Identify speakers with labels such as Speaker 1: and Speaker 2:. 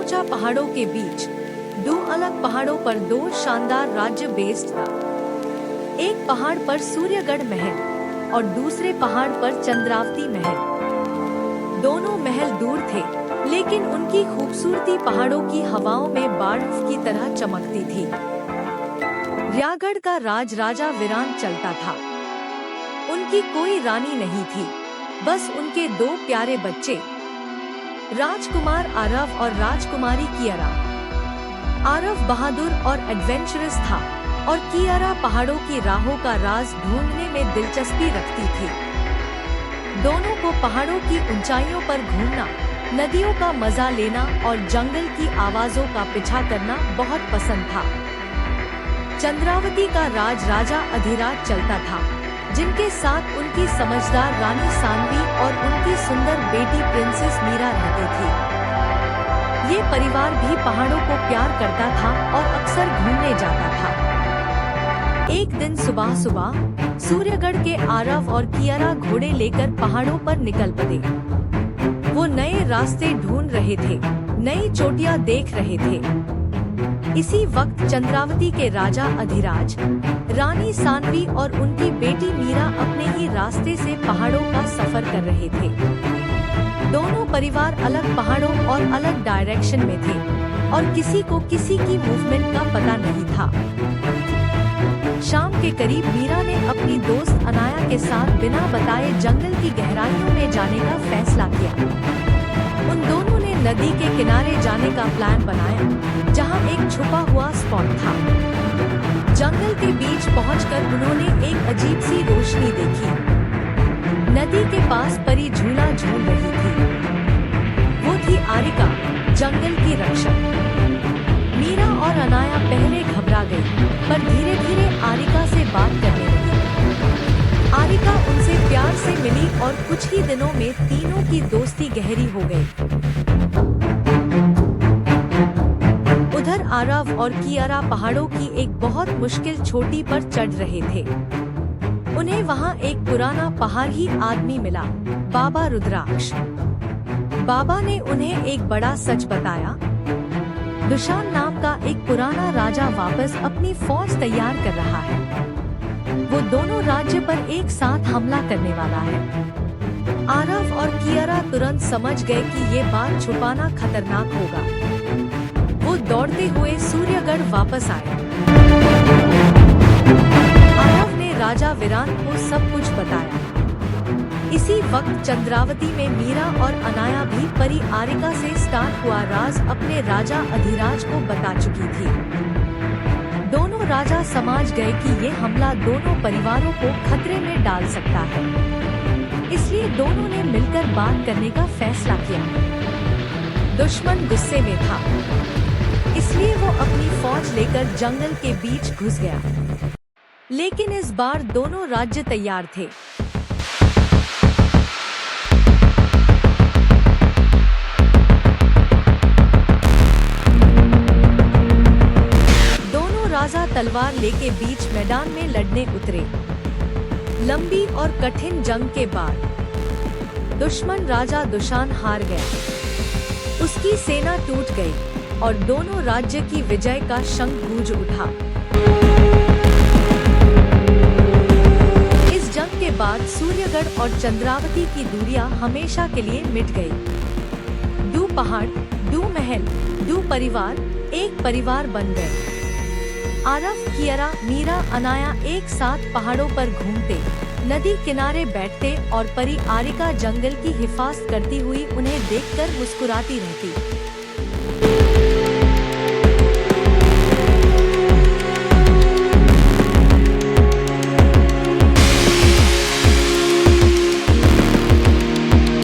Speaker 1: ऊंचा पहाड़ों के बीच दो अलग पहाड़ों पर दो शानदार राज्य बेस्ड था। एक पहाड़ पर सूर्यगढ़ महल और दूसरे पहाड़ पर चंद्रावती महल। दोनों महल दूर थे, लेकिन उनकी खूबसूरती पहाड़ों की हवाओं में बाढ़ की तरह चमकती थी। रियागढ़ का राज राजा वीरान चलता था। उनकी कोई रानी नहीं थी, बस उनके दो प्यारे बच्चे, राजकुमार आरव और राजकुमारी कियारा। आरव बहादुर और एडवेंचरस था और कियारा पहाड़ों की राहों का राज ढूंढने में दिलचस्पी रखती थी। दोनों को पहाड़ों की ऊंचाइयों पर घूमना, नदियों का मजा लेना और जंगल की आवाजों का पीछा करना बहुत पसंद था। चंद्रावती का राज राजा अधिराज चलता था, जिनके साथ उनकी समझदार रानी सानवी और उनकी सुंदर बेटी प्रिंसेस मीरा रहती थी। ये परिवार भी पहाड़ों को प्यार करता था और अक्सर घूमने जाता था। एक दिन सुबह सुबह सूर्यगढ़ के आरव और कियारा घोड़े लेकर पहाड़ों पर निकल पड़े। वो नए रास्ते ढूंढ रहे थे, नई चोटियां देख रहे थे। इसी वक्त चंद्रावती के राजा अधिराज, रानी सानवी और उनकी बेटी मीरा अपने ही रास्ते से पहाड़ों का सफर कर रहे थे। दोनों परिवार अलग पहाड़ों और अलग डायरेक्शन में थे और किसी को किसी की मूवमेंट का पता नहीं था। शाम के करीब मीरा ने अपनी दोस्त अनाया के साथ बिना बताए जंगल की गहराइयों में जाने का फैसला किया। उन दोनों ने नदी के किनारे जाने का प्लान बनाया, जहां एक छुपा हुआ स्पॉट था। जंगल के बीच पहुंचकर उन्होंने एक अजीब सी रोशनी देखी। नदी के पास परी झूला झूल रही थी। वो थी आरिका, जंगल की रक्षक। मीरा और अनाया पहले घबरा गई, पर धीरे धीरे आरिका से बात करने लगी। आरिका उनसे प्यार से मिली और कुछ ही दिनों में तीनों की दोस्ती गहरी हो गई। उधर आरव और कियारा पहाड़ों की एक बहुत मुश्किल चोटी पर चढ़ रहे थे। उन्हें वहां एक पुराना पहाड़ी आदमी मिला, बाबा रुद्राक्ष। बाबा ने उन्हें एक बड़ा सच बताया। दुशान नाम का एक पुराना राजा वापस अपनी फौज तैयार कर रहा है। वो दोनों राज्य पर एक साथ हमला करने वाला है। आरव और कियारा तुरंत समझ गए कि ये बात छुपाना खतरनाक होगा। वो दौड़ते हुए सूर्यगढ़ वापस आए। आरव ने राजा वीरान को सब कुछ बताया। इसी वक्त चंद्रावती में मीरा और अनाया भी परी आरिका से स्टार्ट हुआ राज अपने राजा अधिराज को बता चुकी थी। दोनों राजा समझ गए कि ये हमला दोनों परिवारों को खतरे में डाल सकता है, इसलिए दोनों ने मिलकर बात करने का फैसला किया। दुश्मन गुस्से में था, इसलिए वो अपनी फौज लेकर जंगल के बीच घुस गया। लेकिन इस बार दोनों राज्य तैयार थे। राजा तलवार लेके बीच मैदान में लड़ने उतरे। लंबी और कठिन जंग के बाद दुश्मन राजा दुशान हार गया। उसकी सेना टूट गई और दोनों राज्य की विजय का शंख गूंज उठा। इस जंग के बाद सूर्यगढ़ और चंद्रावती की दूरियां हमेशा के लिए मिट गई। दो पहाड़, दो महल, दो परिवार एक परिवार बन गए। आरव, कियारा, मीरा, अनाया एक साथ पहाड़ों पर घूमते, नदी किनारे बैठते और परी आरिका जंगल की हिफाजत करती हुई उन्हें देखकर मुस्कुराती रहती।